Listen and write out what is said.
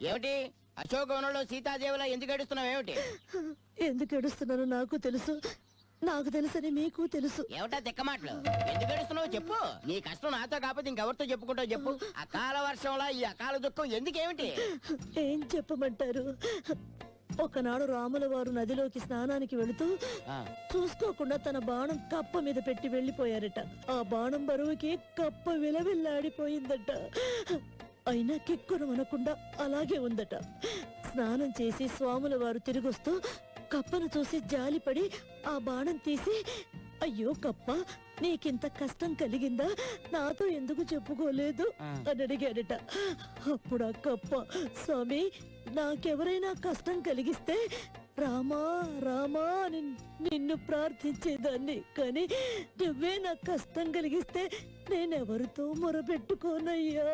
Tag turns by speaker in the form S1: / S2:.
S1: ఏమిటి అశోకవనంలో సీతాదేవిలా ఎందుకు ఏడుస్తున్నావు? ఏమిటి
S2: ఎందుకు ఏడుస్తున్నానో నాకు తెలుసు, నాకు తెలుసని మీకు తెలుసు.
S1: ఏమిటా తిక్క మాటలు? ఎందుకు ఏడుస్తున్నావు చెప్పు. నీ కష్టం నాతో కాకపోతే ఇంకెవరితో చెప్పుకుంటావు చెప్పు. అకాల వర్షంలా ఈ అకాల దుఃఖం ఎందుకేమిటి?
S2: ఏం చెప్పమంటారు? ఒకనాడు రాముల వారు నదిలోకి స్నానానికి వెళుతూ చూసుకోకుండా తన బాణం కప్ప మీద పెట్టి వెళ్లిపోయారట. ఆ బాణం బరువుకి కప్ప విలవిల్లాడిపోయిందట. అయినా కిక్కురు అనకుండా అలాగే ఉందట. స్నానం చేసి స్వాముల వారు తిరిగొస్తూ కప్పను చూసి జాలిపడి ఆ బాణం తీసి, అయ్యో కప్ప, నీకింత కష్టం కలిగిందా, నాతో ఎందుకు చెప్పుకోలేదు అని అడిగాడట. అప్పుడు ఆ కప్ప, స్వామి, నాకెవరైనా కష్టం కలిగిస్తే రామా రామా అని నిన్ను ప్రార్థించేదాన్ని, కానీ నువ్వే నాకు కష్టం కలిగిస్తే నేనెవరితో మొరపెట్టుకోనయ్యా.